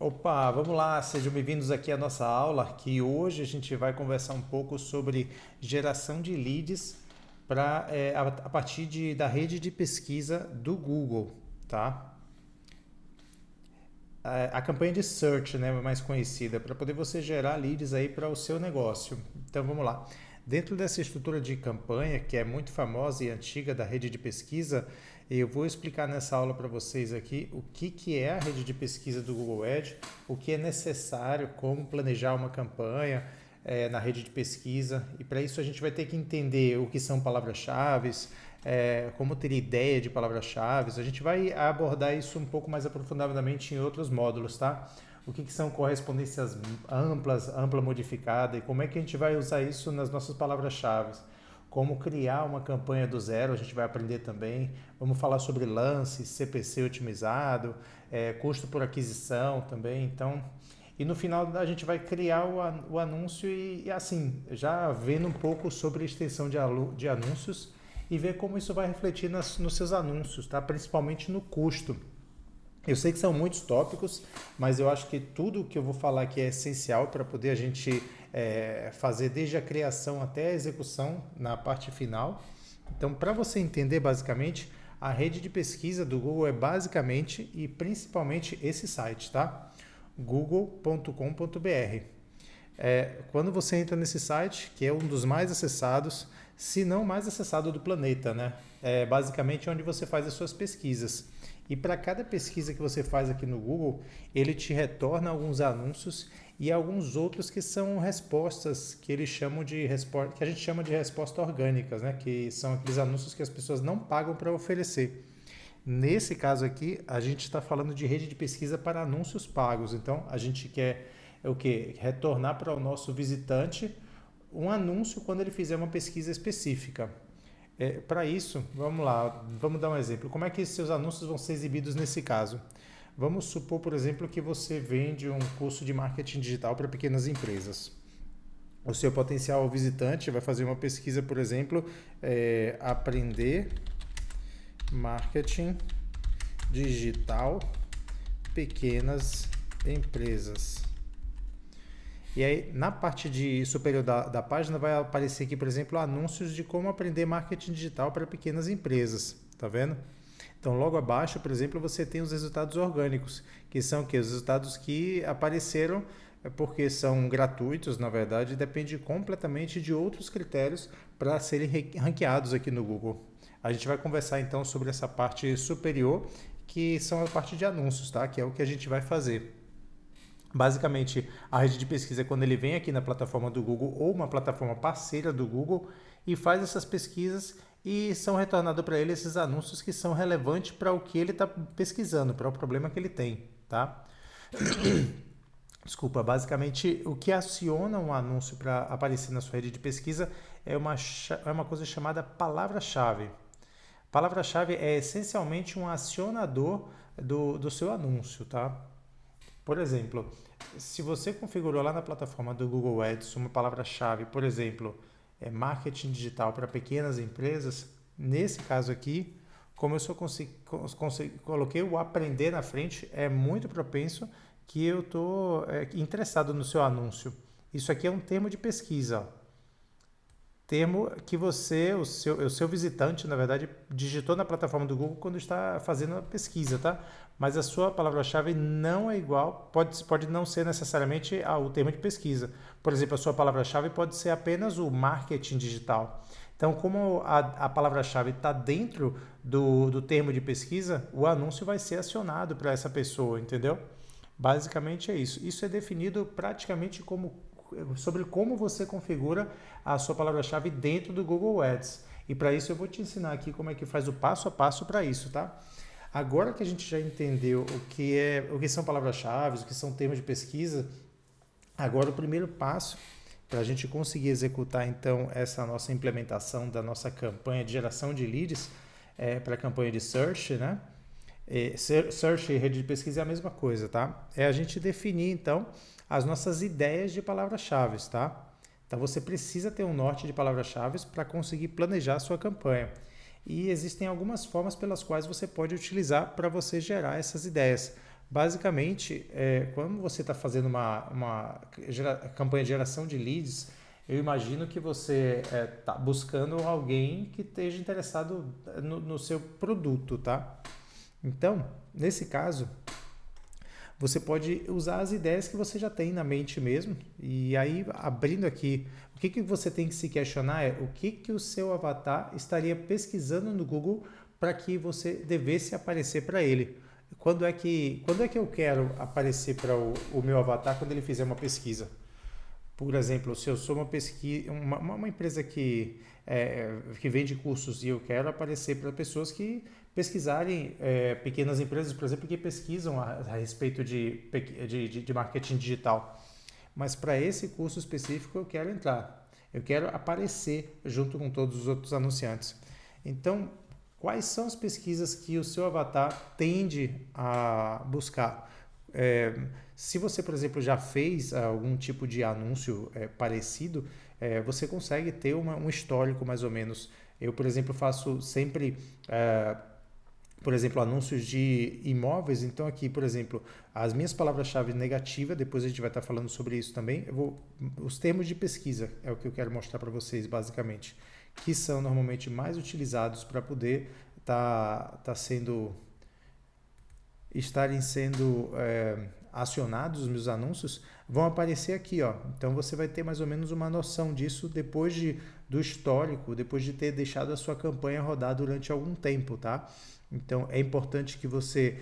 Opa, vamos lá, sejam bem-vindos aqui à nossa aula, que hoje a gente vai conversar um pouco sobre geração de leads a partir da rede de pesquisa do Google, tá? A campanha de search, né, mais conhecida, para poder você gerar leads aí para o seu negócio. Então vamos lá. Dentro dessa estrutura de campanha, que é muito famosa e antiga da rede de pesquisa, eu vou explicar nessa aula para vocês aqui o que é a rede de pesquisa do Google Ads, o que é necessário, como planejar uma campanha na rede de pesquisa. E para isso a gente vai ter que entender o que são palavras-chave, como ter ideia de palavras-chave. A gente vai abordar isso um pouco mais aprofundadamente em outros módulos, tá? O que são correspondências amplas, ampla modificada e como é que a gente vai usar isso nas nossas palavras-chave. Como criar uma campanha do zero, a gente vai aprender também. Vamos falar sobre lance, CPC otimizado, custo por aquisição também. Então, e no final a gente vai criar o anúncio e assim, já vendo um pouco sobre a extensão de anúncios e ver como isso vai refletir nos seus anúncios, tá? Principalmente no custo. Eu sei que são muitos tópicos, mas eu acho que tudo que eu vou falar aqui é essencial para poder a gente fazer desde a criação até a execução na parte final. Então, para você entender basicamente, a rede de pesquisa do Google é basicamente e principalmente esse site, tá? google.com.br. Quando você entra nesse site, que é um dos mais acessados, se não mais acessado do planeta, né? É basicamente onde você faz as suas pesquisas. E para cada pesquisa que você faz aqui no Google, ele te retorna alguns anúncios e alguns outros que são respostas que eles chamam de resposta, que a gente chama de respostas orgânicas, né? Que são aqueles anúncios que as pessoas não pagam para oferecer. Nesse caso aqui, a gente está falando de rede de pesquisa para anúncios pagos. Então, a gente quer o quê? Retornar para o nosso visitante um anúncio quando ele fizer uma pesquisa específica. Para isso, vamos lá, vamos dar um exemplo. Como é que seus anúncios vão ser exibidos nesse caso? Vamos supor, por exemplo, que você vende um curso de marketing digital para pequenas empresas. O seu potencial visitante vai fazer uma pesquisa, por exemplo, aprender marketing digital pequenas empresas. E aí, na parte superior da página, vai aparecer aqui, por exemplo, anúncios de como aprender marketing digital para pequenas empresas. Tá vendo? Então, logo abaixo, por exemplo, você tem os resultados orgânicos, que são os resultados que apareceram porque são gratuitos, na verdade, e depende completamente de outros critérios para serem ranqueados aqui no Google. A gente vai conversar, então, sobre essa parte superior, que são a parte de anúncios, tá? Que é o que a gente vai fazer. Basicamente, a rede de pesquisa é quando ele vem aqui na plataforma do Google ou uma plataforma parceira do Google e faz essas pesquisas e são retornados para ele esses anúncios que são relevantes para o que ele está pesquisando, para o problema que ele tem, tá? Desculpa, basicamente o que aciona um anúncio para aparecer na sua rede de pesquisa é uma coisa chamada palavra-chave. Palavra-chave é essencialmente um acionador do seu anúncio, tá? Por exemplo, se você configurou lá na plataforma do Google Ads uma palavra-chave, por exemplo, marketing digital para pequenas empresas, nesse caso aqui, como eu só coloquei o aprender na frente, é muito propenso que eu estou interessado no seu anúncio. Isso aqui é um termo de pesquisa, ó. Termo que o seu visitante, na verdade, digitou na plataforma do Google quando está fazendo a pesquisa, tá? Mas a sua palavra-chave não é igual, pode não ser necessariamente o termo de pesquisa. Por exemplo, a sua palavra-chave pode ser apenas o marketing digital. Então, como a palavra-chave está dentro do termo de pesquisa, o anúncio vai ser acionado para essa pessoa, entendeu? Basicamente é isso. Isso é definido praticamente sobre como você configura a sua palavra-chave dentro do Google Ads. E para isso eu vou te ensinar aqui como é que faz o passo a passo para isso, tá? Agora que a gente já entendeu o que são palavras-chave, o que são termos de pesquisa, agora o primeiro passo para a gente conseguir executar então essa nossa implementação da nossa campanha de geração de leads para a campanha de search, né? Search e rede de pesquisa é a mesma coisa, tá? É a gente definir então as nossas ideias de palavras-chave, tá? Então você precisa ter um norte de palavras-chave para conseguir planejar a sua campanha. E existem algumas formas pelas quais você pode utilizar para você gerar essas ideias. Basicamente, quando você está fazendo uma campanha de geração de leads, eu imagino que você está buscando alguém que esteja interessado no seu produto, tá? Então, nesse caso, você pode usar as ideias que você já tem na mente mesmo. E aí, abrindo aqui, o que você tem que se questionar é o que o seu avatar estaria pesquisando no Google para que você devesse aparecer para ele. Quando é que eu quero aparecer para o meu avatar quando ele fizer uma pesquisa? Por exemplo, se eu sou uma empresa que vende cursos e eu quero aparecer para pessoas que pesquisarem, pequenas empresas, por exemplo, que pesquisam a respeito de marketing digital. Mas para esse curso específico eu quero entrar, eu quero aparecer junto com todos os outros anunciantes. Então, quais são as pesquisas que o seu avatar tende a buscar? Se você, por exemplo, já fez algum tipo de anúncio parecido, você consegue ter um histórico mais ou menos. Eu, por exemplo, faço sempre, por exemplo, anúncios de imóveis. Então aqui, por exemplo, as minhas palavras-chave negativas, depois a gente vai estar falando sobre isso também. Os termos de pesquisa é o que eu quero mostrar para vocês, basicamente, que são normalmente mais utilizados para poder estarem sendo acionados os meus anúncios, vão aparecer aqui, ó. Então você vai ter mais ou menos uma noção disso depois do histórico, depois de ter deixado a sua campanha rodar durante algum tempo, tá? Então é importante que você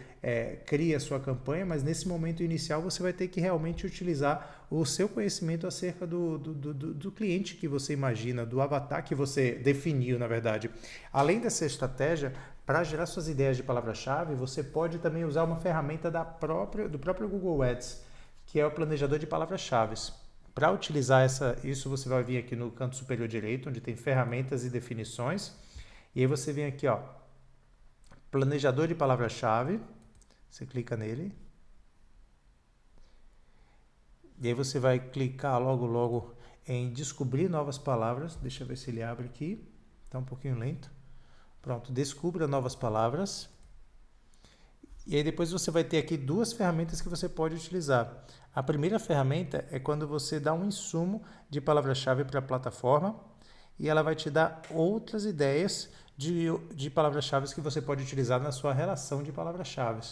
crie a sua campanha, mas nesse momento inicial você vai ter que realmente utilizar o seu conhecimento acerca do cliente que você imagina, do avatar que você definiu, na verdade. Além dessa estratégia, para gerar suas ideias de palavra-chave, você pode também usar uma ferramenta do próprio Google Ads, que é o planejador de palavras-chave. Para utilizar isso, você vai vir aqui no canto superior direito, onde tem ferramentas e definições. E aí você vem aqui, ó, planejador de palavra-chave. Você clica nele. E aí você vai clicar logo em descobrir novas palavras. Deixa eu ver se ele abre aqui. Está um pouquinho lento. Pronto, descubra novas palavras. E aí depois você vai ter aqui duas ferramentas que você pode utilizar. A primeira ferramenta é quando você dá um insumo de palavra-chave para a plataforma e ela vai te dar outras ideias de palavras-chave que você pode utilizar na sua relação de palavras-chave.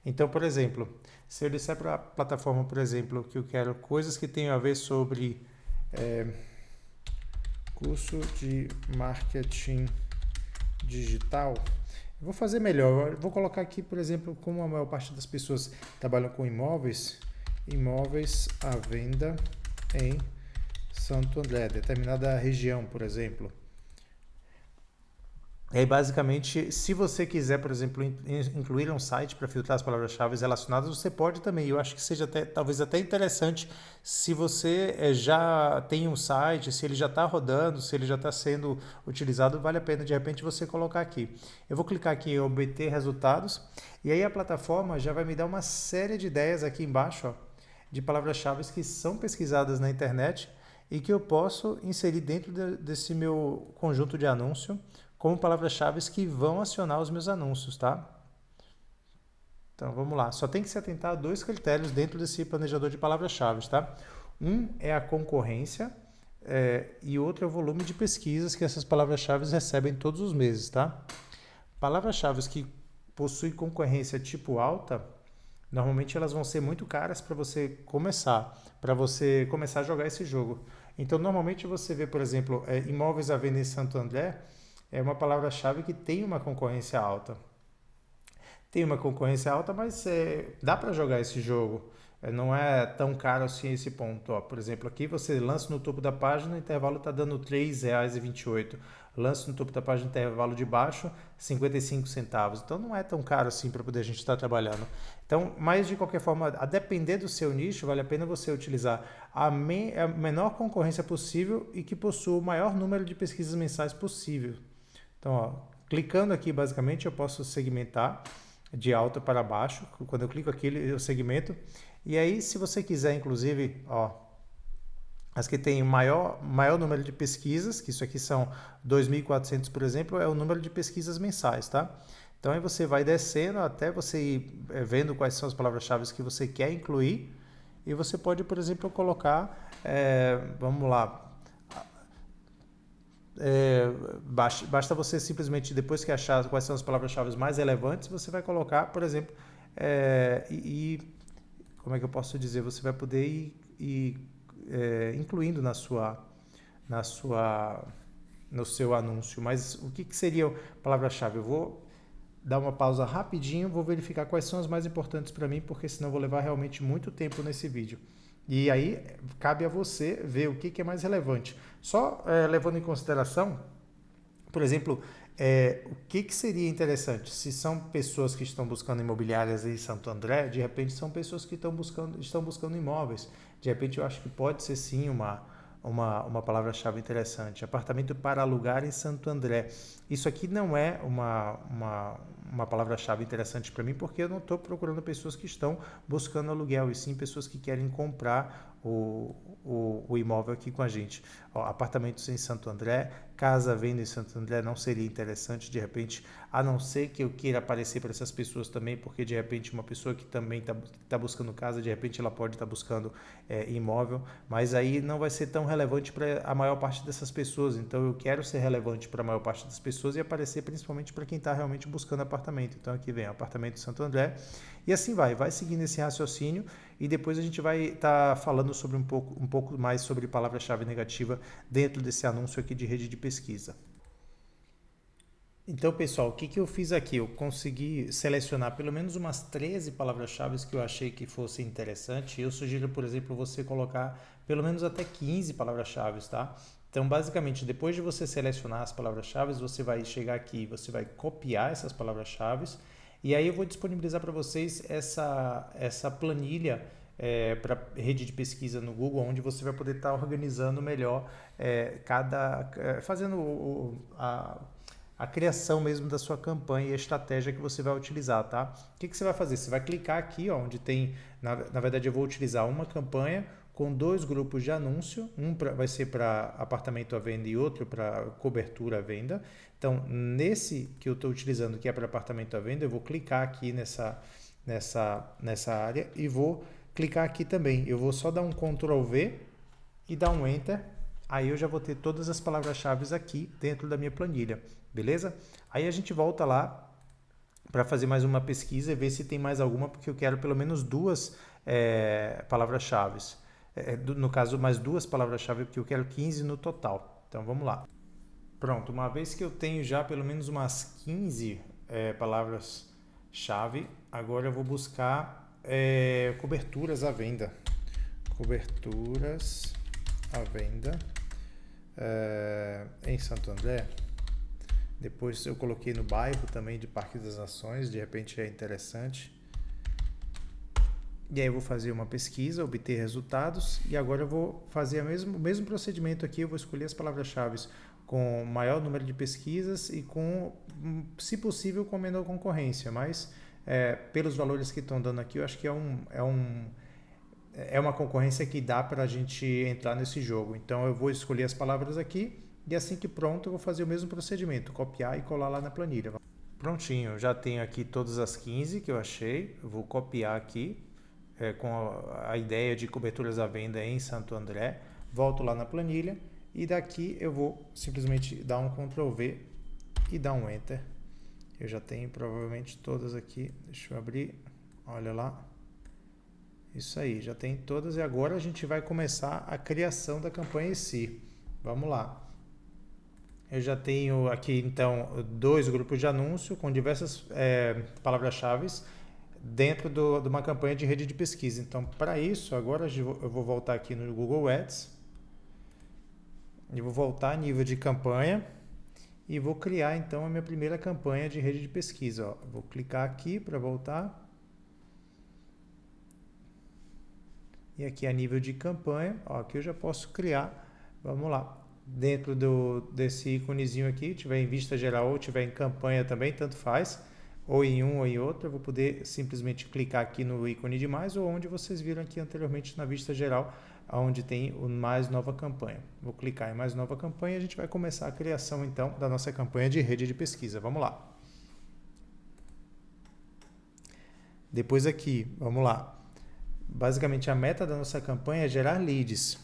Então, por exemplo, se eu disser para a plataforma, por exemplo, que eu quero coisas que tenham a ver sobre curso de marketing digital, eu vou fazer melhor. Eu vou colocar aqui, por exemplo, como a maior parte das pessoas trabalham com imóveis à venda em Santo André, determinada região, por exemplo. E aí, basicamente, se você quiser, por exemplo, incluir um site para filtrar as palavras-chave relacionadas, você pode também. Eu acho que seja talvez até interessante se você já tem um site, se ele já está rodando, se ele já está sendo utilizado, vale a pena de repente você colocar aqui. Eu vou clicar aqui em obter resultados e aí a plataforma já vai me dar uma série de ideias aqui embaixo, ó, de palavras-chave que são pesquisadas na internet e que eu posso inserir dentro desse meu conjunto de anúncio como palavras-chave que vão acionar os meus anúncios, tá? Então, vamos lá. Só tem que se atentar a dois critérios dentro desse planejador de palavras-chave, tá? Um é a concorrência e outro é o volume de pesquisas que essas palavras-chave recebem todos os meses, tá? Palavras-chave que possuem concorrência tipo alta, normalmente elas vão ser muito caras para você começar a jogar esse jogo. Então, normalmente você vê, por exemplo, imóveis à venda em Santo André, é uma palavra-chave que tem uma concorrência alta. Tem uma concorrência alta, mas dá para jogar esse jogo. Não é tão caro assim esse ponto. Ó, por exemplo, aqui você lança no topo da página, o intervalo está dando R$ 3,28. Lança no topo da página, intervalo de baixo, 55 centavos. Então não é tão caro assim para poder a gente estar trabalhando. Então, mas de qualquer forma, a depender do seu nicho, vale a pena você utilizar a menor concorrência possível e que possua o maior número de pesquisas mensais possível. Então, ó, clicando aqui, basicamente, eu posso segmentar de alta para baixo. Quando eu clico aqui, eu segmento. E aí, se você quiser, inclusive, ó, as que têm maior número de pesquisas, que isso aqui são 2.400, por exemplo, é o número de pesquisas mensais, tá? Então aí você vai descendo até você ir vendo quais são as palavras-chave que você quer incluir e você pode, por exemplo, colocar, vamos lá, basta você simplesmente, depois que achar quais são as palavras-chave mais relevantes, você vai colocar, por exemplo, como é que eu posso dizer, você vai poder ir incluindo no seu anúncio. Mas o que seria a palavra-chave? Eu vou dar uma pausa rapidinho, vou verificar quais são as mais importantes para mim, porque senão eu vou levar realmente muito tempo nesse vídeo. E aí cabe a você ver o que é mais relevante. Só levando em consideração, por exemplo, o que seria interessante? Se são pessoas que estão buscando imobiliárias em Santo André, de repente são pessoas que estão buscando imóveis. De repente eu acho que pode ser sim uma palavra-chave interessante. Apartamento para alugar em Santo André. Isso aqui não é uma palavra-chave interessante para mim, porque eu não estou procurando pessoas que estão buscando aluguel, e sim pessoas que querem comprar o imóvel aqui com a gente. Apartamentos em Santo André, casa à venda em Santo André não seria interessante, de repente, a não ser que eu queira aparecer para essas pessoas também, porque de repente uma pessoa que também está buscando casa, de repente ela pode estar buscando imóvel, mas aí não vai ser tão relevante para a maior parte dessas pessoas. Então eu quero ser relevante para a maior parte das pessoas e aparecer principalmente para quem está realmente buscando apartamento. Então aqui vem apartamento em Santo André, e assim vai seguindo esse raciocínio, e depois a gente vai estar falando sobre um pouco mais sobre palavra-chave negativa dentro desse anúncio aqui de rede de pesquisa. Então, pessoal, o que eu fiz aqui? Eu consegui selecionar pelo menos umas 13 palavras-chave que eu achei que fossem interessantes. Eu sugiro, por exemplo, você colocar pelo menos até 15 palavras-chave, tá? Então, basicamente, depois de você selecionar as palavras-chave, você vai chegar aqui, você vai copiar essas palavras-chave, e aí eu vou disponibilizar para vocês essa planilha para rede de pesquisa no Google, onde você vai poder estar organizando melhor fazendo a criação mesmo da sua campanha e a estratégia que você vai utilizar, tá? O que você vai fazer? Você vai clicar aqui, ó, onde tem, na verdade eu vou utilizar uma campanha com 2 grupos de anúncio, vai ser para apartamento à venda e outro para cobertura à venda. Então, nesse que eu estou utilizando, que é para apartamento à venda, eu vou clicar aqui nessa área e vou clicar aqui também. Eu vou só dar um Ctrl V e dar um Enter. Aí eu já vou ter todas as palavras-chave aqui dentro da minha planilha, beleza? Aí a gente volta lá para fazer mais uma pesquisa e ver se tem mais alguma, porque eu quero pelo menos 2 palavras-chave. No caso, mais 2 palavras-chave, porque eu quero 15 no total. Então vamos lá. Pronto, uma vez que eu tenho já pelo menos umas 15 palavras-chave, agora eu vou buscar coberturas à venda. Coberturas à venda em Santo André. Depois eu coloquei no bairro também de Parque das Nações, de repente é interessante. E aí eu vou fazer uma pesquisa, obter resultados, e agora eu vou fazer o mesmo procedimento aqui. Eu vou escolher as palavras-chave com maior número de pesquisas e se possível, com menor concorrência, mas pelos valores que estão dando aqui, eu acho que é uma concorrência que dá para a gente entrar nesse jogo. Então eu vou escolher as palavras aqui e assim que pronto eu vou fazer o mesmo procedimento, copiar e colar lá na planilha. Prontinho, já tenho aqui todas as 15 que eu achei, eu vou copiar aqui com a ideia de coberturas à venda em Santo André, volto lá na planilha e daqui eu vou simplesmente dar um Ctrl V e dar um Enter. Eu já tenho provavelmente todas aqui, deixa eu abrir, olha lá. Isso aí, já tem todas, e agora a gente vai começar a criação da campanha em si. Vamos lá. Eu já tenho aqui, então, 2 grupos de anúncio com diversas palavras-chave dentro de uma campanha de rede de pesquisa. Então, para isso, agora eu vou voltar aqui no Google Ads. Eu vou voltar a nível de campanha e vou criar, então, a minha primeira campanha de rede de pesquisa. Ó. Vou clicar aqui para voltar. E aqui a nível de campanha, ó, aqui eu já posso criar, vamos lá, dentro desse íconezinho aqui, tiver em vista geral ou tiver em campanha também, tanto faz, ou em um ou em outro, eu vou poder simplesmente clicar aqui no ícone de mais, ou onde vocês viram aqui anteriormente na vista geral, onde tem o mais nova campanha. Vou clicar em mais nova campanha e a gente vai começar a criação então da nossa campanha de rede de pesquisa, vamos lá. Depois aqui, vamos lá. Basicamente, a meta da nossa campanha é gerar leads.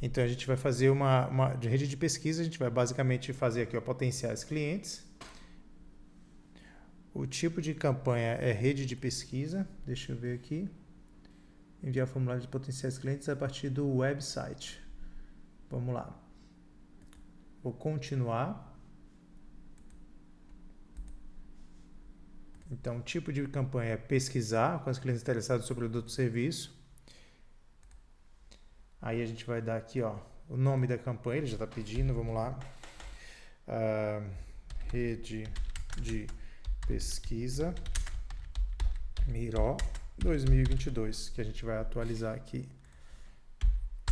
Então, a gente vai fazer uma de rede de pesquisa, a gente vai basicamente fazer aqui, ó, potenciais clientes. O tipo de campanha é rede de pesquisa. Deixa eu ver aqui. Enviar formulário de potenciais clientes a partir do website. Vamos lá. Vou continuar. Então, o tipo de campanha é pesquisar com os clientes interessados sobre o produto ou serviço. Aí a gente vai dar aqui, ó, o nome da campanha, ele já está pedindo, vamos lá. Rede de pesquisa Miró 2022, que a gente vai atualizar aqui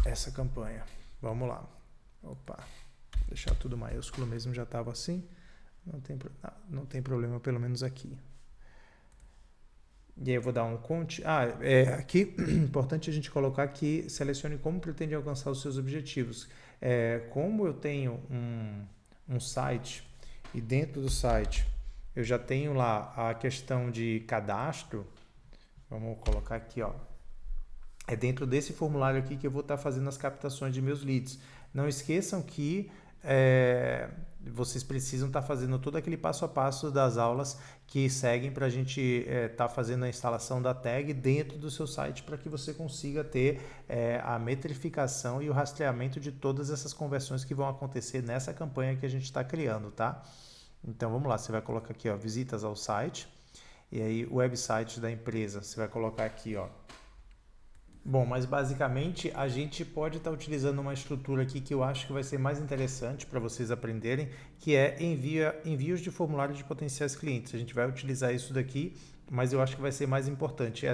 essa campanha. Vamos lá. Opa, deixar tudo maiúsculo mesmo, já estava assim. Não tem problema, pelo menos aqui. E aí eu vou dar um conte. Aqui, importante a gente colocar que selecione como pretende alcançar os seus objetivos. Como eu tenho um site e dentro do site eu já tenho lá a questão de cadastro, vamos colocar aqui, ó. É dentro desse formulário aqui que eu vou estar fazendo as captações de meus leads. Não esqueçam que vocês precisam estar fazendo todo aquele passo a passo das aulas que seguem para a gente estar fazendo a instalação da tag dentro do seu site para que você consiga ter a metrificação e o rastreamento de todas essas conversões que vão acontecer nessa campanha que a gente está criando, tá? Então vamos lá, você vai colocar aqui, ó, visitas ao site, e aí o website da empresa, você vai colocar aqui, ó. Bom, mas basicamente a gente pode estar utilizando uma estrutura aqui que eu acho que vai ser mais interessante para vocês aprenderem, que é envios de formulário de potenciais clientes. A gente vai utilizar isso daqui, mas eu acho que vai ser mais importante.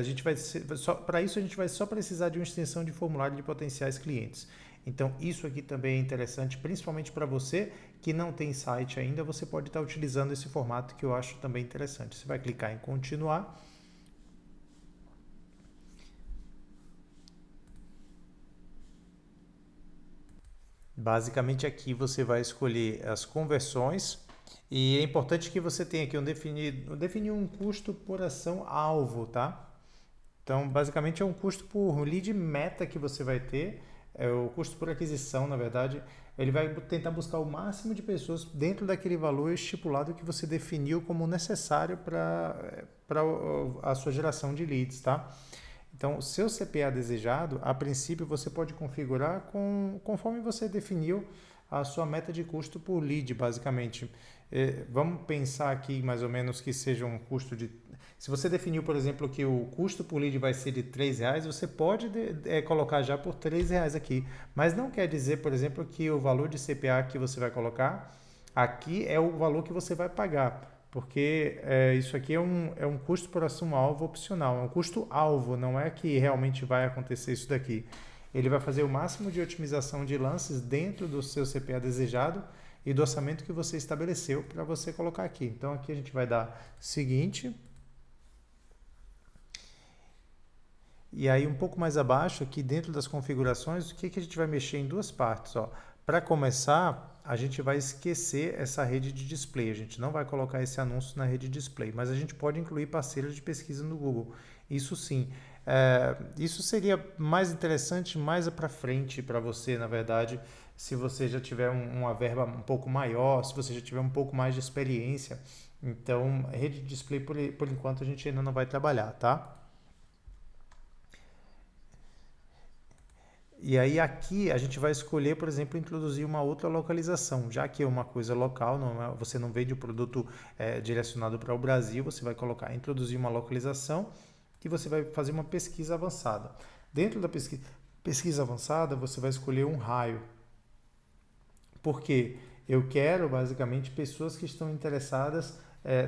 Para isso a gente vai só precisar de uma extensão de formulário de potenciais clientes. Então isso aqui também é interessante, principalmente para você que não tem site ainda, você pode estar utilizando esse formato que eu acho também interessante. Você vai clicar em continuar. Basicamente aqui você vai escolher as conversões e é importante que você tenha aqui definir um custo por ação alvo, tá? Então basicamente é um custo por lead meta que você vai ter, é o custo por aquisição, na verdade. Ele vai tentar buscar o máximo de pessoas dentro daquele valor estipulado que você definiu como necessário para a sua geração de leads, tá? Então, o seu CPA desejado, a princípio, você pode configurar conforme você definiu a sua meta de custo por lead, basicamente. Vamos pensar aqui mais ou menos que seja um custo de... Se você definiu, por exemplo, que o custo por lead vai ser de R$3, você pode colocar já por R$3 aqui. Mas não quer dizer, por exemplo, que o valor de CPA que você vai colocar aqui é o valor que você vai pagar. Porque isso aqui é um custo por ação-alvo opcional, é um custo-alvo, não é que realmente vai acontecer isso daqui. Ele vai fazer o máximo de otimização de lances dentro do seu CPA desejado e do orçamento que você estabeleceu para você colocar aqui. Então aqui a gente vai dar seguinte. E aí um pouco mais abaixo, aqui dentro das configurações, o que a gente vai mexer em duas partes, ó. Para começar, a gente vai esquecer essa rede de display, a gente não vai colocar esse anúncio na rede de display, mas a gente pode incluir parceiros de pesquisa no Google, isso sim. Isso seria mais interessante mais para frente para você, na verdade, se você já tiver uma verba um pouco maior, se você já tiver um pouco mais de experiência. Então, rede de display, por enquanto, a gente ainda não vai trabalhar, tá? E aí aqui a gente vai escolher, por exemplo, introduzir uma outra localização, já que é uma coisa local, você não vende o produto direcionado para o Brasil, você vai colocar, introduzir uma localização e você vai fazer uma pesquisa avançada. Dentro da pesquisa avançada, você vai escolher um raio. Por quê? Eu quero, basicamente, pessoas que estão interessadas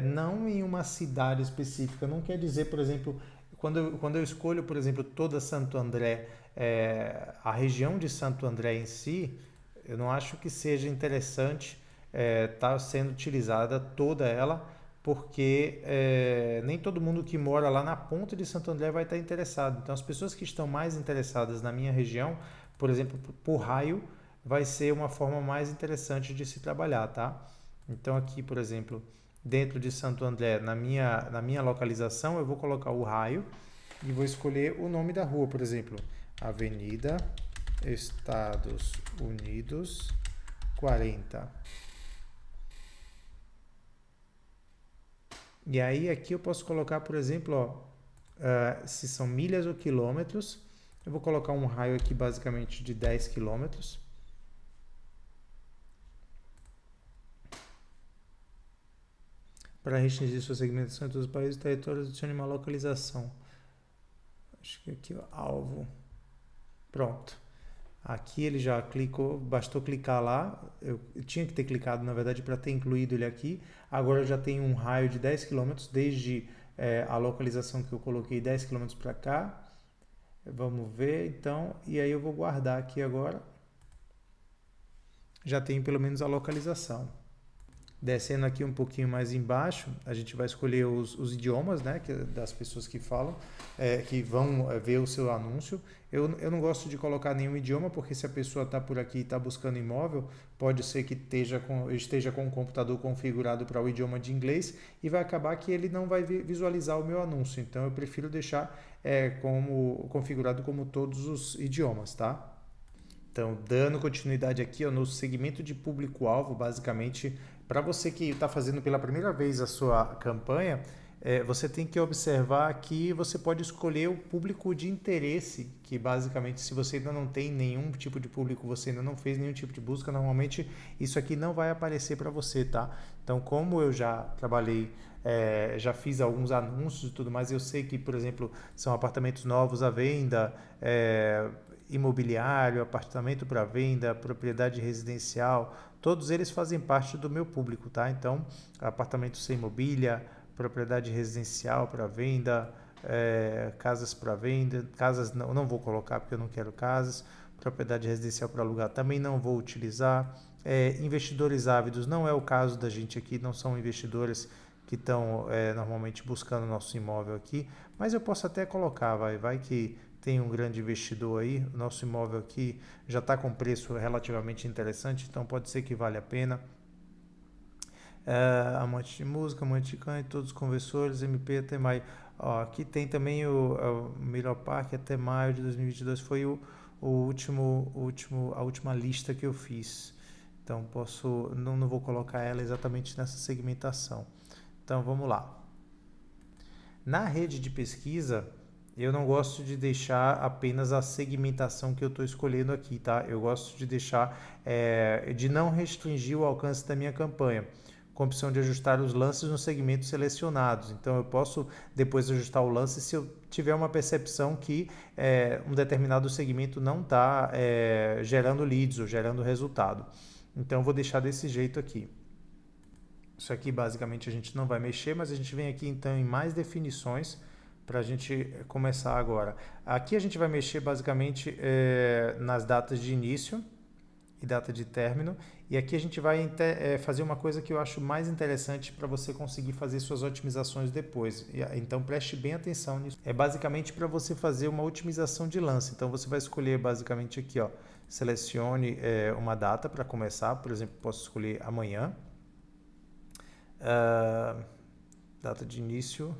não em uma cidade específica. Não quer dizer, por exemplo, quando eu escolho, por exemplo, toda Santo André, a região de Santo André em si, eu não acho que seja interessante estar sendo utilizada toda ela, porque nem todo mundo que mora lá na ponta de Santo André vai estar interessado. Então, as pessoas que estão mais interessadas na minha região, por exemplo, por raio, vai ser uma forma mais interessante de se trabalhar, tá? Então, aqui, por exemplo, dentro de Santo André, na minha localização, eu vou colocar o raio e vou escolher o nome da rua, por exemplo, Avenida Estados Unidos 40. E aí aqui eu posso colocar, por exemplo, ó, se são milhas ou quilômetros. Eu vou colocar um raio aqui basicamente de 10 quilômetros. Para restringir sua segmentação em todos os países e territórios, adicione uma localização. Acho que aqui, ó, alvo. Pronto. Aqui ele já clicou, bastou clicar lá. Eu tinha que ter clicado, na verdade, para ter incluído ele aqui. Agora eu já tenho um raio de 10 quilômetros, desde a localização que eu coloquei 10 quilômetros para cá. Vamos ver, então. E aí eu vou guardar aqui agora. Já tenho pelo menos a localização. Descendo aqui um pouquinho mais embaixo, a gente vai escolher os idiomas, né, das pessoas que falam, que vão ver o seu anúncio. Eu não gosto de colocar nenhum idioma, porque se a pessoa está por aqui e está buscando imóvel, pode ser que esteja com o computador configurado para o idioma de inglês e vai acabar que ele não vai visualizar o meu anúncio. Então eu prefiro deixar configurado como todos os idiomas, tá? Então, dando continuidade aqui ó, no segmento de público-alvo, basicamente, para você que está fazendo pela primeira vez a sua campanha, você tem que observar que você pode escolher o público de interesse, que basicamente, se você ainda não tem nenhum tipo de público, você ainda não fez nenhum tipo de busca, normalmente isso aqui não vai aparecer para você, tá? Então, como eu já trabalhei, já fiz alguns anúncios e tudo mais, eu sei que, por exemplo, são apartamentos novos à venda, imobiliário, apartamento para venda, propriedade residencial, todos eles fazem parte do meu público, tá? Então, apartamento sem mobília, propriedade residencial para venda, casas para venda, casas não vou colocar porque eu não quero casas, propriedade residencial para alugar também não vou utilizar, investidores ávidos não é o caso da gente aqui, não são investidores que estão normalmente buscando nosso imóvel aqui, mas eu posso até colocar, vai que tem um grande investidor aí, o nosso imóvel aqui já está com preço relativamente interessante, então pode ser que vale a pena. Amante de música, amante de canto, todos os conversores, MP até maio. Ó, aqui tem também o Melhor Parque até maio de 2022, foi a última lista que eu fiz. Então não vou colocar ela exatamente nessa segmentação. Então vamos lá. Na rede de pesquisa, eu não gosto de deixar apenas a segmentação que eu estou escolhendo aqui, tá? Eu gosto de deixar, de não restringir o alcance da minha campanha, com a opção de ajustar os lances nos segmentos selecionados. Então, eu posso depois ajustar o lance se eu tiver uma percepção que um determinado segmento não está gerando leads ou gerando resultado. Então, eu vou deixar desse jeito aqui. Isso aqui, basicamente, a gente não vai mexer, mas a gente vem aqui, então, em mais definições, para a gente começar agora. Aqui a gente vai mexer basicamente nas datas de início e data de término. E aqui a gente vai fazer uma coisa que eu acho mais interessante para você conseguir fazer suas otimizações depois. Então preste bem atenção nisso. É basicamente para você fazer uma otimização de lance. Então você vai escolher basicamente aqui, ó, selecione uma data para começar. Por exemplo, posso escolher amanhã. Data de início.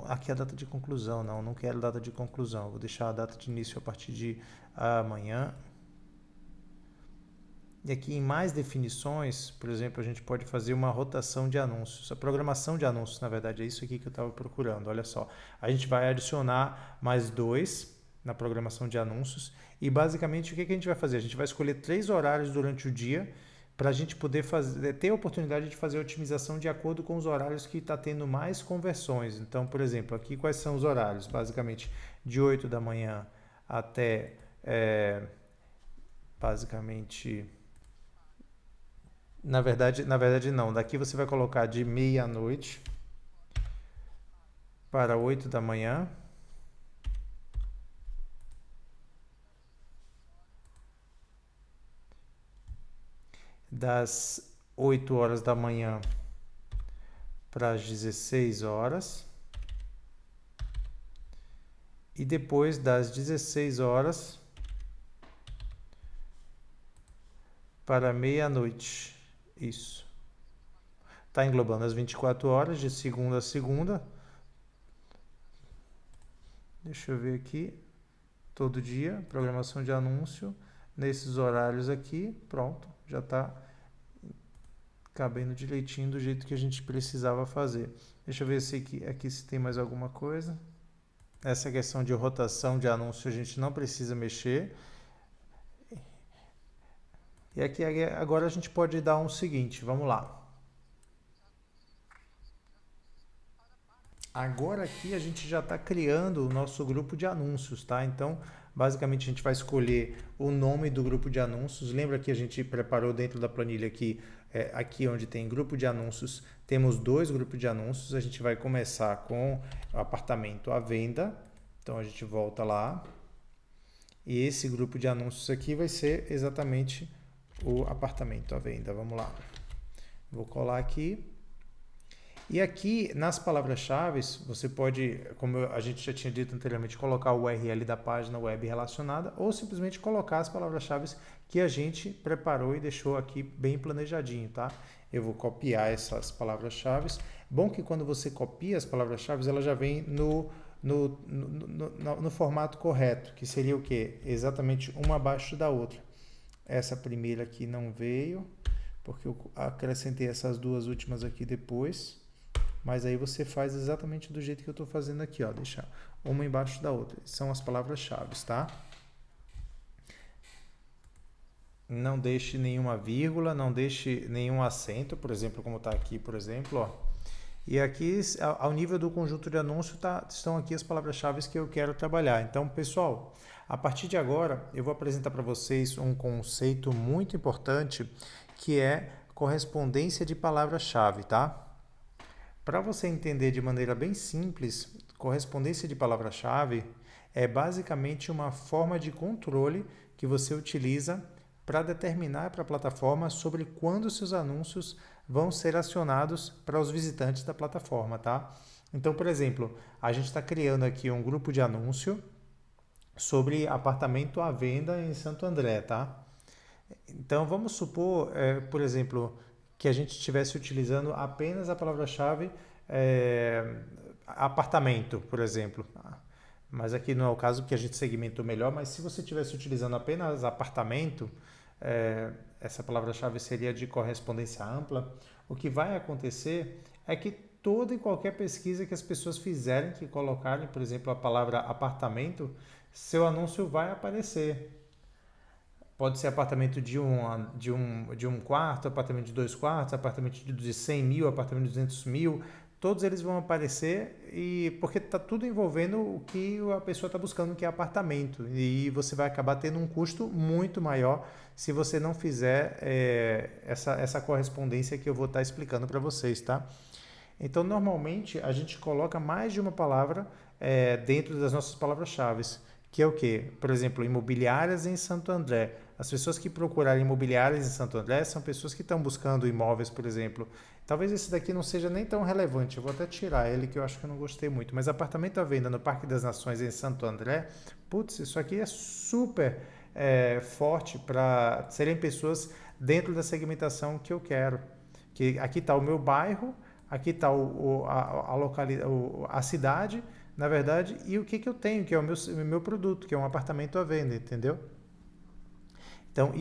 Aqui é a data de conclusão, não quero data de conclusão, vou deixar a data de início a partir de amanhã. E aqui em mais definições, por exemplo, a gente pode fazer uma rotação de anúncios, a programação de anúncios, na verdade, é isso aqui que eu estava procurando, olha só. A gente vai adicionar mais 2 na programação de anúncios e basicamente o que a gente vai fazer? A gente vai escolher 3 horários durante o dia, para a gente poder ter a oportunidade de fazer a otimização de acordo com os horários que está tendo mais conversões. Então, por exemplo, aqui quais são os horários? Basicamente, de 8 da manhã até, basicamente, na verdade não, daqui você vai colocar de meia-noite para 8 da manhã. Das 8 horas da manhã para as 16 horas e depois das 16 horas para meia-noite. Isso. está englobando as 24 horas, de segunda a segunda. Deixa eu ver aqui. Todo dia, programação de anúncio, nesses horários aqui, pronto, já está cabendo direitinho do jeito que a gente precisava fazer. Deixa eu ver se aqui se tem mais alguma coisa. Essa questão de rotação de anúncio a gente não precisa mexer. E aqui agora a gente pode dar um seguinte, vamos lá. Agora aqui a gente já está criando o nosso grupo de anúncios, tá? Então, basicamente a gente vai escolher o nome do grupo de anúncios. Lembra que a gente preparou dentro da planilha aqui, aqui onde tem grupo de anúncios, temos 2 grupos de anúncios. A gente vai começar com o apartamento à venda. Então a gente volta lá. E esse grupo de anúncios aqui vai ser exatamente o apartamento à venda. Vamos lá. Vou colar aqui. E aqui, nas palavras-chave, você pode, como a gente já tinha dito anteriormente, colocar o URL da página web relacionada ou simplesmente colocar as palavras-chave que a gente preparou e deixou aqui bem planejadinho, tá? Eu vou copiar essas palavras-chave. Bom que quando você copia as palavras-chave, ela já vem no formato correto, que seria o quê? Exatamente uma abaixo da outra. Essa primeira aqui não veio, porque eu acrescentei essas 2 últimas aqui depois. Mas aí você faz exatamente do jeito que eu estou fazendo aqui, ó, deixar uma embaixo da outra. São as palavras-chave, tá? Não deixe nenhuma vírgula, não deixe nenhum acento, por exemplo, como está aqui, por exemplo, ó. E aqui, ao nível do conjunto de anúncio, estão aqui as palavras-chave que eu quero trabalhar. Então, pessoal, a partir de agora, eu vou apresentar para vocês um conceito muito importante, que é correspondência de palavra-chave, tá? Para você entender de maneira bem simples, correspondência de palavra-chave é basicamente uma forma de controle que você utiliza para determinar para a plataforma sobre quando seus anúncios vão ser acionados para os visitantes da plataforma, tá? Então, por exemplo, a gente está criando aqui um grupo de anúncio sobre apartamento à venda em Santo André, tá? Então, vamos supor, por exemplo, que a gente estivesse utilizando apenas a palavra-chave apartamento, por exemplo. Mas aqui não é o caso porque a gente segmentou melhor, mas se você estivesse utilizando apenas apartamento, essa palavra-chave seria de correspondência ampla. O que vai acontecer é que toda e qualquer pesquisa que as pessoas fizerem, que colocarem, por exemplo, a palavra apartamento, seu anúncio vai aparecer. Pode ser apartamento de um quarto, apartamento de 2 quartos, apartamento de 100 mil, apartamento de 200 mil. Todos eles vão aparecer porque está tudo envolvendo o que a pessoa está buscando, que é apartamento. E você vai acabar tendo um custo muito maior se você não fizer essa correspondência que eu vou estar explicando para vocês, tá? Então, normalmente, a gente coloca mais de uma palavra dentro das nossas palavras-chave, que é o quê? Por exemplo, imobiliárias em Santo André. As pessoas que procurarem imobiliárias em Santo André são pessoas que estão buscando imóveis, por exemplo. Talvez esse daqui não seja nem tão relevante, eu vou até tirar ele, que eu acho que eu não gostei muito. Mas apartamento à venda no Parque das Nações em Santo André, putz, isso aqui é super forte para serem pessoas dentro da segmentação que eu quero. Que aqui está o meu bairro, aqui está a cidade, na verdade, e o que eu tenho, que é o meu produto, que é um apartamento à venda, entendeu? Então,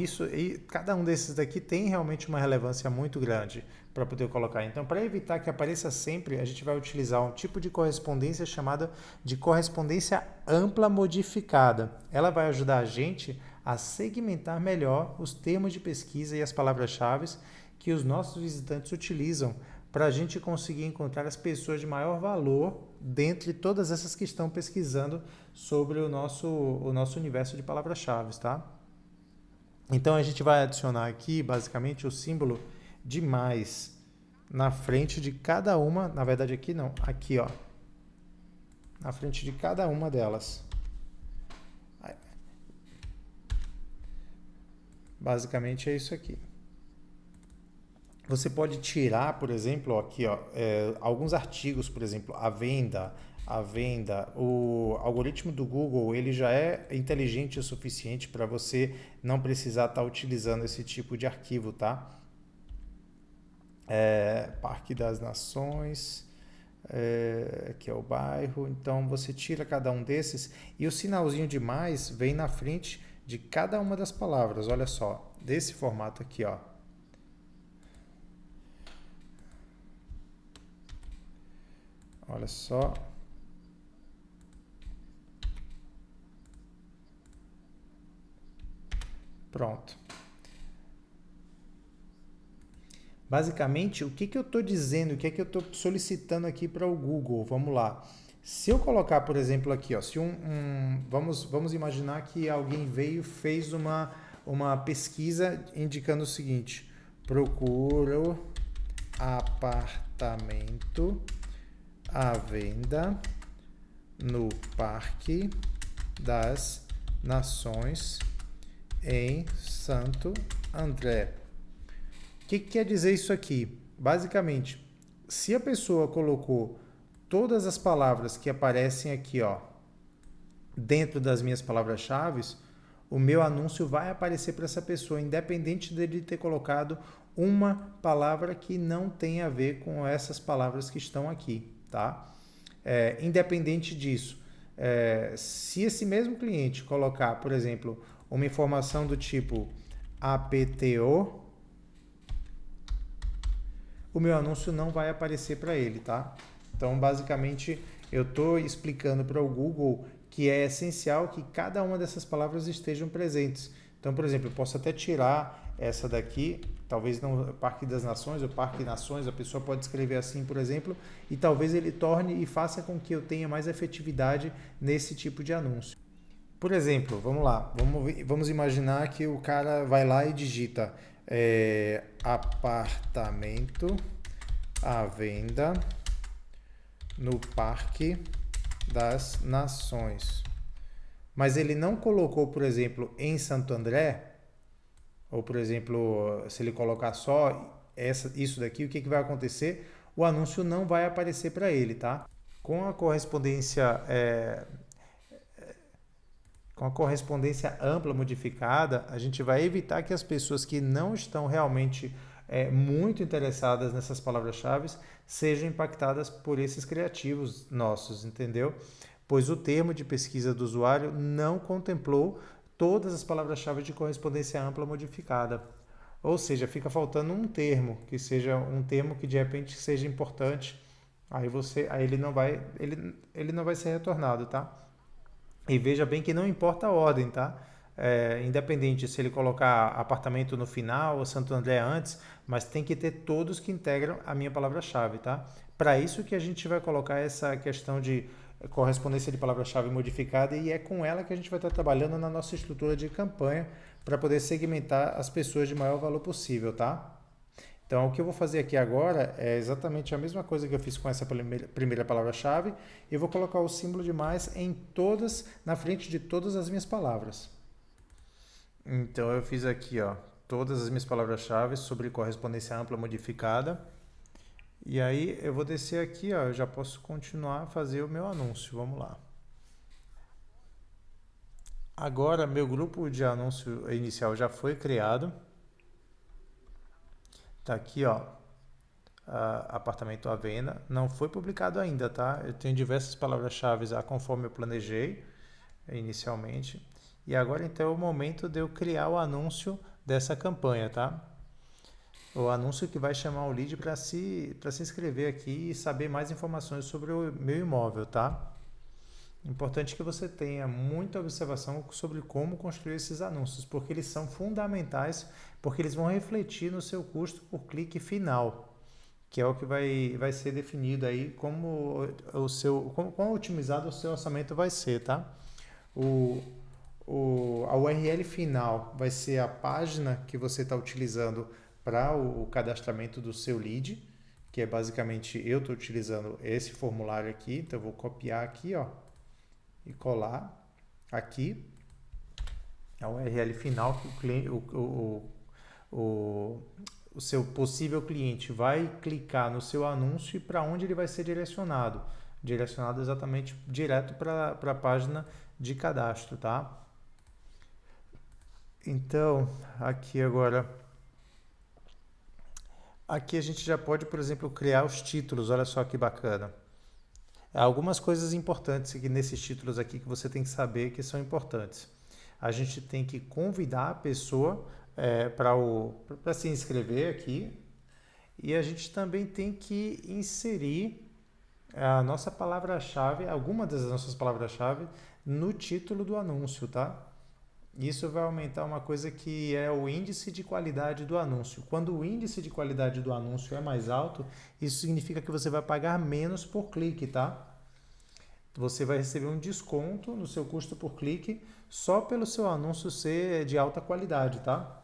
cada um desses daqui tem realmente uma relevância muito grande para poder colocar. Então, para evitar que apareça sempre, a gente vai utilizar um tipo de correspondência chamada de correspondência ampla modificada. Ela vai ajudar a gente a segmentar melhor os termos de pesquisa e as palavras-chave que os nossos visitantes utilizam para a gente conseguir encontrar as pessoas de maior valor dentre todas essas que estão pesquisando sobre o nosso universo de palavras-chave, tá? Então, a gente vai adicionar aqui, basicamente, o símbolo de mais na frente de cada uma, na verdade aqui não, aqui ó, na frente de cada uma delas. Basicamente é isso aqui. Você pode tirar, por exemplo, ó, aqui ó, alguns artigos, por exemplo, a venda, o algoritmo do Google, ele já é inteligente o suficiente para você não precisar estar utilizando esse tipo de arquivo, tá? Parque das Nações, que é o bairro. Então você tira cada um desses e o sinalzinho de mais vem na frente de cada uma das palavras. Olha só, desse formato aqui, ó. Olha só. Pronto. Basicamente, o que eu estou dizendo, o que é que eu estou solicitando aqui para o Google? Vamos lá. Se eu colocar, por exemplo, aqui, ó, se vamos imaginar que alguém veio e fez uma pesquisa indicando o seguinte: procuro apartamento à venda no Parque das Nações em Santo André. O que quer dizer isso aqui? Basicamente, se a pessoa colocou todas as palavras que aparecem aqui, ó, dentro das minhas palavras-chave, o meu anúncio vai aparecer para essa pessoa, independente dele ter colocado uma palavra que não tem a ver com essas palavras que estão aqui, tá? Independente disso, se esse mesmo cliente colocar, por exemplo, uma informação do tipo APTO, o meu anúncio não vai aparecer para ele, tá? Então, basicamente, eu estou explicando para o Google que é essencial que cada uma dessas palavras estejam presentes. Então, por exemplo, eu posso até tirar essa daqui, talvez não Parque das Nações ou Parque Nações, a pessoa pode escrever assim, por exemplo, e talvez ele torne e faça com que eu tenha mais efetividade nesse tipo de anúncio. Por exemplo, vamos lá, vamos imaginar que o cara vai lá e digita apartamento à venda no Parque das Nações. Mas ele não colocou, por exemplo, em Santo André, ou por exemplo, se ele colocar só isso daqui, o que vai acontecer? O anúncio não vai aparecer para ele, tá? Com a correspondência com a correspondência ampla modificada, a gente vai evitar que as pessoas que não estão realmente muito interessadas nessas palavras-chave sejam impactadas por esses criativos nossos, entendeu? Pois o termo de pesquisa do usuário não contemplou todas as palavras-chave de correspondência ampla modificada. Ou seja, fica faltando um termo, que seja um termo que de repente seja importante. Aí ele não vai ser retornado, tá? E veja bem que não importa a ordem, tá? Independente se ele colocar apartamento no final ou Santo André antes, mas tem que ter todos que integram a minha palavra-chave, tá? Para isso que a gente vai colocar essa questão de correspondência de palavra-chave modificada e é com ela que a gente vai estar trabalhando na nossa estrutura de campanha para poder segmentar as pessoas de maior valor possível, tá? Então, o que eu vou fazer aqui agora é exatamente a mesma coisa que eu fiz com essa primeira palavra-chave. Eu vou colocar o símbolo de mais na frente de todas as minhas palavras. Então, eu fiz aqui, ó, todas as minhas palavras-chave sobre correspondência ampla modificada. E aí, eu vou descer aqui, ó, eu já posso continuar a fazer o meu anúncio. Vamos lá. Agora, meu grupo de anúncio inicial já foi criado. Tá aqui, ó, apartamento à venda. Não foi publicado ainda, tá? Eu tenho diversas palavras-chave conforme eu planejei inicialmente. E agora, então, é o momento de eu criar o anúncio dessa campanha, tá? O anúncio que vai chamar o lead para se inscrever aqui e saber mais informações sobre o meu imóvel, tá? Importante que você tenha muita observação sobre como construir esses anúncios, porque eles são fundamentais, porque eles vão refletir no seu custo por clique final, que é o que vai ser definido aí como quão otimizado o seu orçamento vai ser, tá? A URL final vai ser a página que você está utilizando para o cadastramento do seu lead, que é basicamente eu estou utilizando esse formulário aqui, então eu vou copiar aqui, ó, e colar aqui a URL final que o seu possível cliente vai clicar no seu anúncio e para onde ele vai ser direcionado. Direcionado exatamente direto para a página de cadastro, tá? Então, aqui agora, Aqui a gente já pode, por exemplo, criar os títulos. Olha só que bacana. Há algumas coisas importantes aqui nesses títulos aqui que você tem que saber que são importantes. A gente tem que convidar a pessoa para se inscrever aqui e a gente também tem que inserir a nossa palavra-chave, alguma das nossas palavras-chave no título do anúncio, tá? Isso vai aumentar uma coisa que é o índice de qualidade do anúncio. Quando o índice de qualidade do anúncio é mais alto, isso significa que você vai pagar menos por clique, tá? Você vai receber um desconto no seu custo por clique só pelo seu anúncio ser de alta qualidade, tá?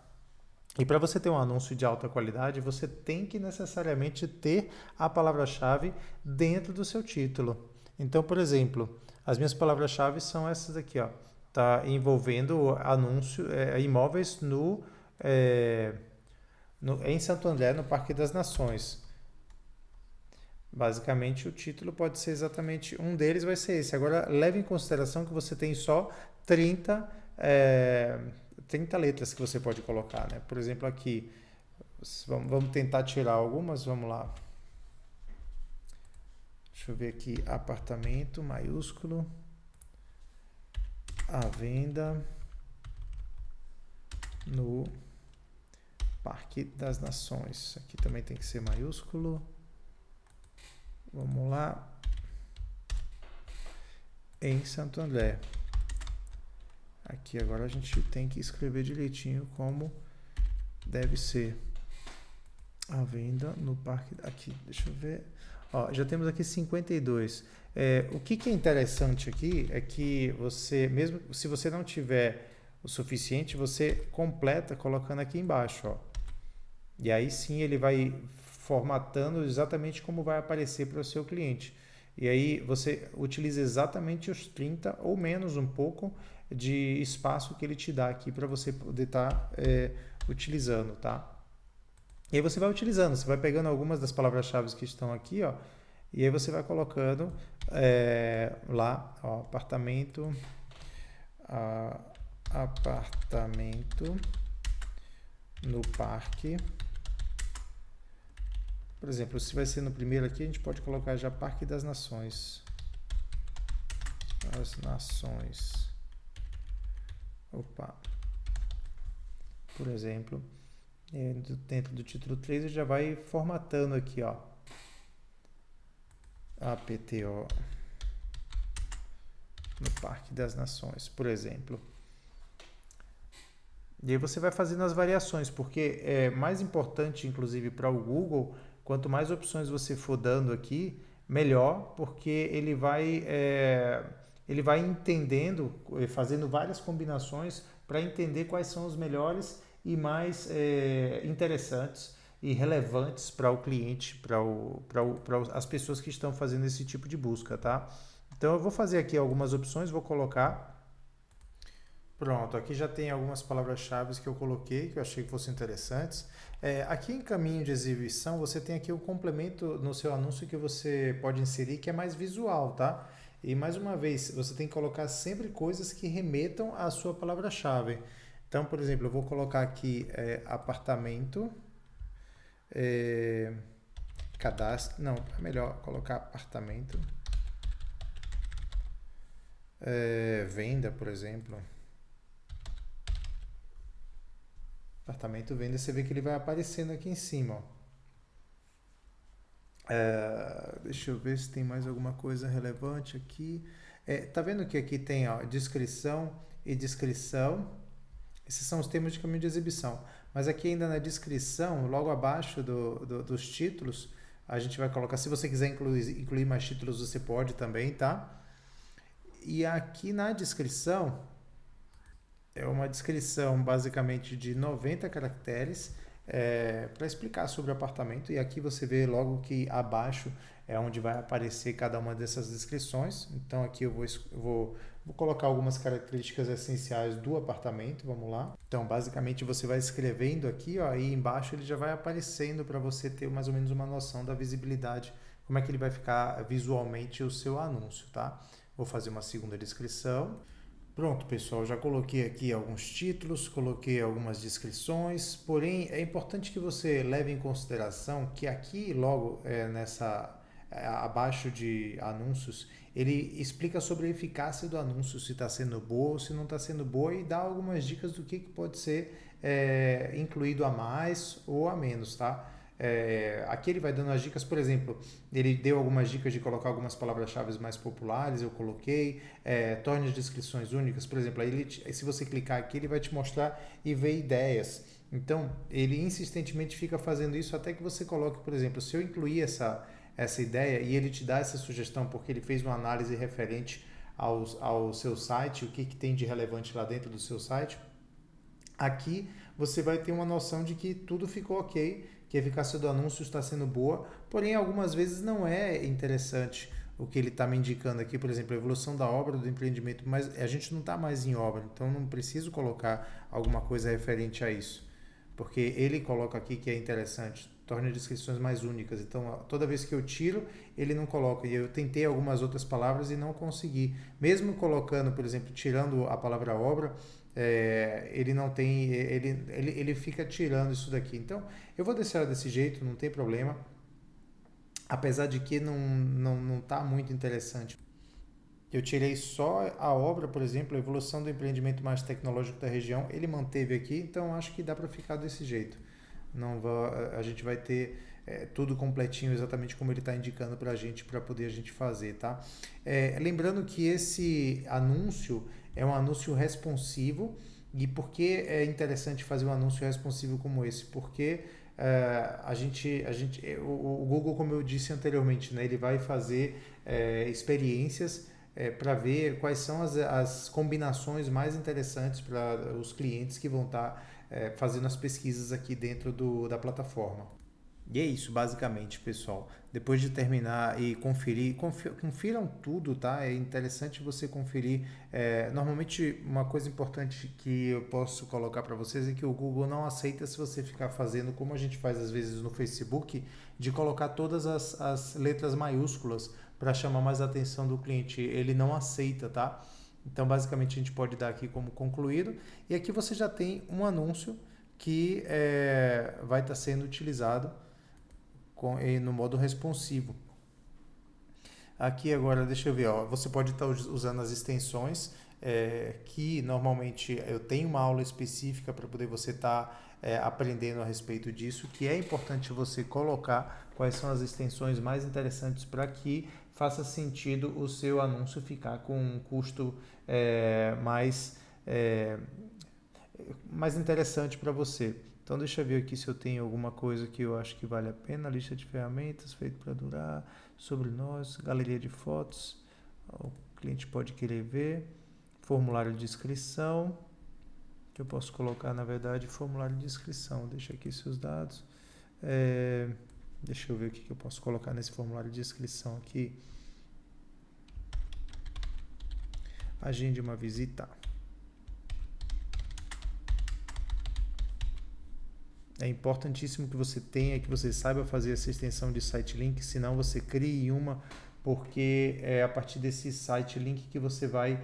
E para você ter um anúncio de alta qualidade, você tem que necessariamente ter a palavra-chave dentro do seu título. Então, por exemplo, as minhas palavras-chave são essas aqui, ó. Tá envolvendo anúncio, imóveis em Santo André, no Parque das Nações. Basicamente, o título pode ser exatamente um deles, vai ser esse. Agora, leve em consideração que você tem só 30 letras que você pode colocar, né? Por exemplo, aqui, vamos tentar tirar algumas, vamos lá. Deixa eu ver aqui, apartamento, maiúsculo, à venda no Parque das Nações. Aqui também tem que ser maiúsculo. Vamos lá. Em Santo André. Aqui agora a gente tem que escrever direitinho como deve ser. A venda no parque. Aqui, deixa eu ver. Ó, já temos aqui 52. O que é interessante aqui é que você, mesmo se você não tiver o suficiente, você completa colocando aqui embaixo, ó. E aí sim ele vai formatando exatamente como vai aparecer para o seu cliente. E aí você utiliza exatamente os 30 ou menos um pouco de espaço que ele te dá aqui para você poder estar utilizando, tá? E aí você vai utilizando, você vai pegando algumas das palavras-chave que estão aqui, ó, e aí você vai colocando lá, ó, apartamento no parque. Por exemplo, se vai ser no primeiro aqui, a gente pode colocar já Parque das Nações. As Nações. Opa. Por exemplo, dentro do título 3, ele já vai formatando aqui, ó. APTO. No Parque das Nações, por exemplo. E aí você vai fazendo as variações, porque é mais importante, inclusive, para o Google, quanto mais opções você for dando aqui, melhor, porque ele vai entendendo, fazendo várias combinações para entender quais são os melhores e mais interessantes e relevantes para o cliente, para as pessoas que estão fazendo esse tipo de busca, tá? Então eu vou fazer aqui algumas opções, vou colocar. Pronto, aqui já tem algumas palavras-chave que eu coloquei, que eu achei que fossem interessantes. Aqui em caminho de exibição, você tem aqui um complemento no seu anúncio que você pode inserir, que é mais visual, tá? E mais uma vez, você tem que colocar sempre coisas que remetam à sua palavra-chave. Então, por exemplo, eu vou colocar aqui apartamento, cadastro, não, é melhor colocar apartamento, venda, por exemplo. Apartamento venda, você vê que ele vai aparecendo aqui em cima, ó. Deixa eu ver se tem mais alguma coisa relevante aqui. Tá vendo que aqui tem, ó, descrição e descrição. Esses são os termos de caminho de exibição. Mas aqui ainda na descrição, logo abaixo dos títulos, a gente vai colocar, se você quiser incluir mais títulos, você pode também, tá? E aqui na descrição, é uma descrição basicamente de 90 caracteres para explicar sobre o apartamento. E aqui você vê logo que abaixo é onde vai aparecer cada uma dessas descrições. Então aqui eu vou colocar algumas características essenciais do apartamento. Vamos lá. Então basicamente você vai escrevendo aqui, ó, e embaixo ele já vai aparecendo para você ter mais ou menos uma noção da visibilidade, como é que ele vai ficar visualmente o seu anúncio, tá? Vou fazer uma segunda descrição. Pronto, pessoal, já coloquei aqui alguns títulos, coloquei algumas descrições, porém é importante que você leve em consideração que aqui logo abaixo de anúncios, ele explica sobre a eficácia do anúncio, se está sendo boa ou se não está sendo boa e dá algumas dicas do que pode ser incluído a mais ou a menos, tá? Aqui ele vai dando as dicas, por exemplo, ele deu algumas dicas de colocar algumas palavras-chave mais populares, eu coloquei, torne as descrições únicas, por exemplo, aí se você clicar aqui, ele vai te mostrar e ver ideias. Então, ele insistentemente fica fazendo isso até que você coloque, por exemplo, se eu incluir essa ideia e ele te dá essa sugestão porque ele fez uma análise referente ao seu site, o que tem de relevante lá dentro do seu site, aqui você vai ter uma noção de que tudo ficou ok, que a eficácia do anúncio está sendo boa, porém algumas vezes não é interessante o que ele está me indicando aqui, por exemplo, a evolução da obra do empreendimento, mas a gente não está mais em obra, então não preciso colocar alguma coisa referente a isso, porque ele coloca aqui que é interessante, torna descrições mais únicas, então toda vez que eu tiro, ele não coloca, e eu tentei algumas outras palavras e não consegui, mesmo colocando, por exemplo, tirando a palavra obra, ele não tem, ele fica tirando isso daqui. Então, eu vou deixar desse jeito, não tem problema. Apesar de que não tá muito interessante. Eu tirei só a obra, por exemplo, a evolução do empreendimento mais tecnológico da região. Ele manteve aqui, então acho que dá para ficar desse jeito. Não vai, a gente vai ter tudo completinho, exatamente como ele está indicando para poder a gente fazer, tá? Lembrando que esse anúncio é um anúncio responsivo. E por que é interessante fazer um anúncio responsivo como esse? Porque o Google, como eu disse anteriormente, né, ele vai fazer experiências para ver quais são as combinações mais interessantes para os clientes que vão estar fazendo as pesquisas aqui dentro da plataforma. E é isso, basicamente, pessoal. Depois de terminar e confiram tudo, tá? É interessante você conferir. Normalmente, uma coisa importante que eu posso colocar para vocês é que o Google não aceita se você ficar fazendo, como a gente faz às vezes no Facebook, de colocar todas as letras maiúsculas para chamar mais a atenção do cliente. Ele não aceita, tá? Então, basicamente, a gente pode dar aqui como concluído. E aqui você já tem um anúncio que vai estar sendo utilizado no modo responsivo. Aqui agora, deixa eu ver, ó, você pode estar usando as extensões, que normalmente eu tenho uma aula específica para poder você estar aprendendo a respeito disso, que é importante você colocar quais são as extensões mais interessantes para que faça sentido o seu anúncio ficar com um custo mais interessante para você. Então deixa eu ver aqui se eu tenho alguma coisa que eu acho que vale a pena. Lista de ferramentas, feito para durar, sobre nós, galeria de fotos, o cliente pode querer ver, formulário de inscrição, que eu posso colocar na verdade formulário de inscrição. Deixa aqui seus dados. Deixa eu ver o que eu posso colocar nesse formulário de inscrição aqui. Agende uma visita. É importantíssimo que você tenha, que você saiba fazer essa extensão de site link, senão você crie uma, porque é a partir desse site link que você vai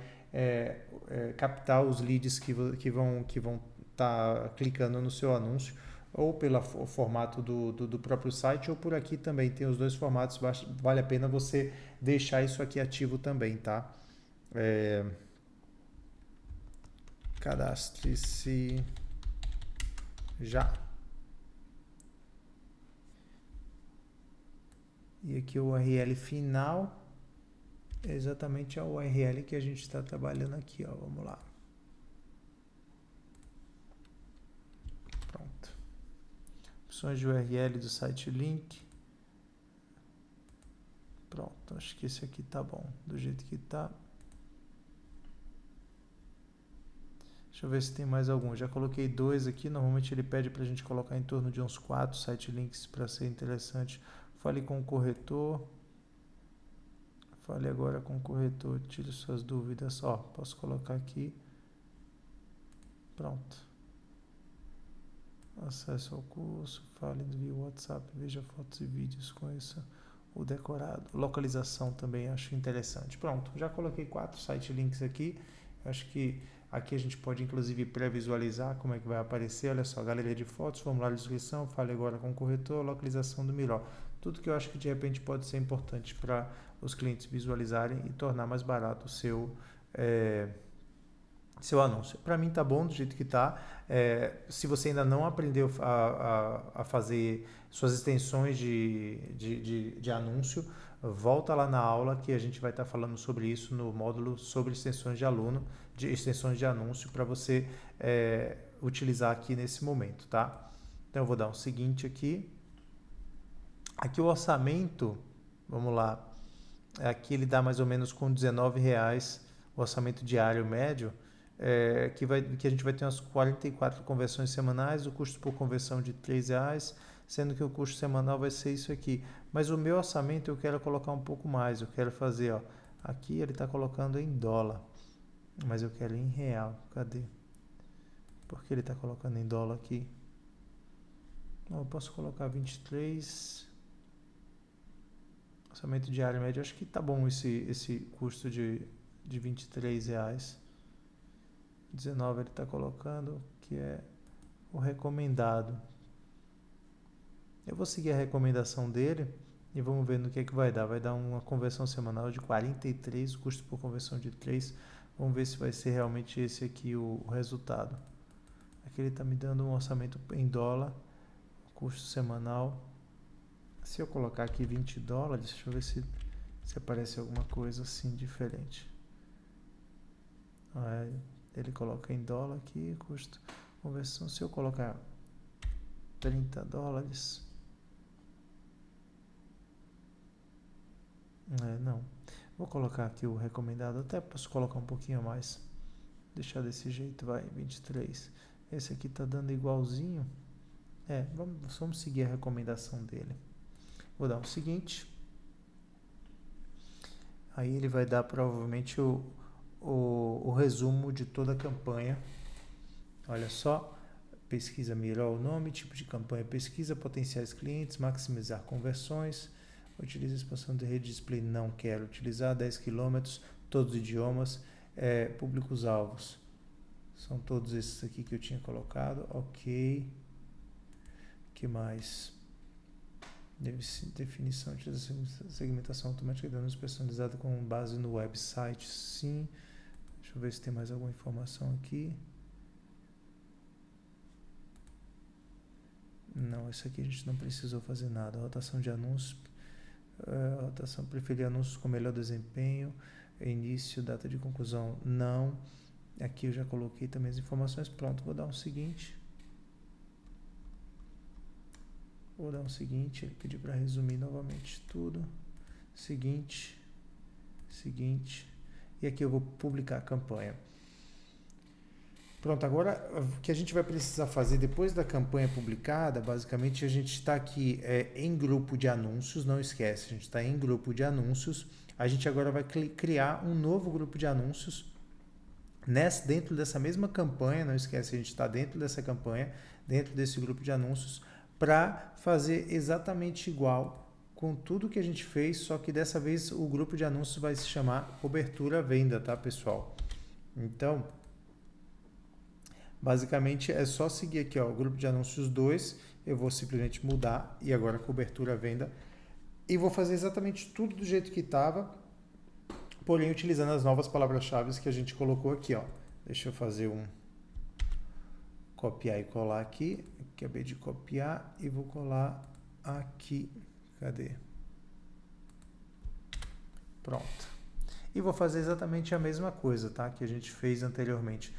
captar os leads que vão estar clicando no seu anúncio, ou pelo formato do próprio site, ou por aqui também tem os dois formatos, vale a pena você deixar isso aqui ativo também, tá? Cadastre-se já. E aqui o URL final é exatamente a URL que a gente está trabalhando aqui, ó. Vamos lá. Pronto. Opções de URL do site link. Pronto, acho que esse aqui tá bom, do jeito que tá. Deixa eu ver se tem mais algum. Já coloquei 2 aqui. Normalmente ele pede para a gente colocar em torno de uns 4 site links para ser interessante. Fale com o corretor. Fale agora com o corretor. Tire suas dúvidas. Ó, posso colocar aqui. Pronto. Acesso ao curso. Fale via WhatsApp. Veja fotos e vídeos. Conheça o decorado. Localização também acho interessante. Pronto. Já coloquei 4 site links aqui. Acho que aqui a gente pode inclusive pré-visualizar como é que vai aparecer. Olha só, galeria de fotos, formulário de inscrição, fale agora com o corretor, localização do melhor. Tudo que eu acho que de repente pode ser importante para os clientes visualizarem e tornar mais barato o seu anúncio. Para mim tá bom do jeito que tá. Se você ainda não aprendeu a fazer suas extensões de anúncio, volta lá na aula que a gente vai estar falando sobre isso no módulo sobre extensões de extensões de anúncio para você utilizar aqui nesse momento, tá? Então eu vou dar um seguinte aqui. Aqui o orçamento, vamos lá, aqui ele dá mais ou menos com R$19 o orçamento diário médio, que a gente vai ter umas 44 conversões semanais, o custo por conversão de R$3, sendo que o custo semanal vai ser isso aqui. Mas o meu orçamento eu quero colocar um pouco mais, eu quero fazer, ó, aqui ele está colocando em dólar, mas eu quero em real, cadê? Por que ele está colocando em dólar aqui? Eu posso colocar 23... Orçamento diário médio, acho que tá bom esse custo de R$23. 19 ele está colocando, que é o recomendado. Eu vou seguir a recomendação dele e vamos ver no que vai dar. Vai dar uma conversão semanal de 43, custo por conversão de 3. Vamos ver se vai ser realmente esse aqui o resultado. Aqui ele está me dando um orçamento em dólar, custo semanal. Se eu colocar aqui $20, deixa eu ver se aparece alguma coisa assim diferente. Ele coloca em dólar aqui, custo, conversão. Se eu colocar $30, não. Vou colocar aqui o recomendado, até posso colocar um pouquinho a mais. Deixar desse jeito, vai, 23. Esse aqui tá dando igualzinho. Vamos seguir a recomendação dele. Vou dar o seguinte. Aí ele vai dar provavelmente o resumo de toda a campanha. Olha só. Pesquisa melhor o nome, tipo de campanha pesquisa, potenciais clientes, maximizar conversões. Utiliza a expansão de rede display, não quero utilizar. 10 km, todos os idiomas. Públicos-alvos. São todos esses aqui que eu tinha colocado. Ok. Que mais? Definição de segmentação automática de anúncio personalizado com base no website, sim. Deixa eu ver se tem mais alguma informação aqui. Não, isso aqui a gente não precisou fazer nada. Rotação de anúncios, rotação, preferir anúncios com melhor desempenho, início, data de conclusão, não. Aqui eu já coloquei também as informações. Pronto, vou dar um seguinte. Ele pediu para resumir novamente tudo. Seguinte. E aqui eu vou publicar a campanha. Pronto, agora o que a gente vai precisar fazer depois da campanha publicada, basicamente a gente está aqui em grupo de anúncios, não esquece, a gente está em grupo de anúncios. A gente agora vai criar um novo grupo de anúncios dentro dessa mesma campanha, não esquece, a gente está dentro dessa campanha, dentro desse grupo de anúncios, para fazer exatamente igual com tudo que a gente fez, só que dessa vez o grupo de anúncios vai se chamar Cobertura Venda, tá, pessoal? Então, basicamente é só seguir aqui, ó, o grupo de anúncios 2, eu vou simplesmente mudar e agora Cobertura Venda e vou fazer exatamente tudo do jeito que estava, porém utilizando as novas palavras-chave que a gente colocou aqui, ó. Deixa eu fazer copiar e colar aqui. Acabei de copiar e vou colar aqui. Cadê? Pronto. E vou fazer exatamente a mesma coisa, tá? Que a gente fez anteriormente.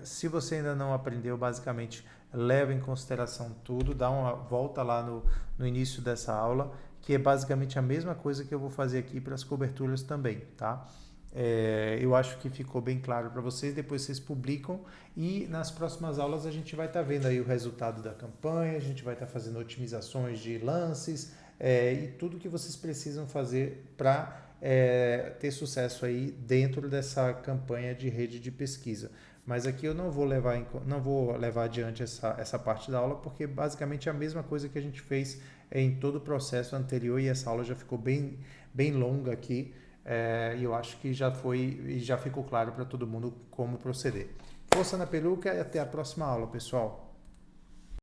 Se você ainda não aprendeu, basicamente, leva em consideração tudo, dá uma volta lá no início dessa aula, que é basicamente a mesma coisa que eu vou fazer aqui para as coberturas também, tá? Eu acho que ficou bem claro para vocês, depois vocês publicam e nas próximas aulas a gente vai estar vendo aí o resultado da campanha, a gente vai estar fazendo otimizações de lances e tudo que vocês precisam fazer para ter sucesso aí dentro dessa campanha de rede de pesquisa. Mas aqui eu não vou levar adiante essa parte da aula, porque basicamente é a mesma coisa que a gente fez em todo o processo anterior e essa aula já ficou bem longa aqui. E eu acho que já foi e já ficou claro para todo mundo como proceder. Força na peruca e até a próxima aula, pessoal.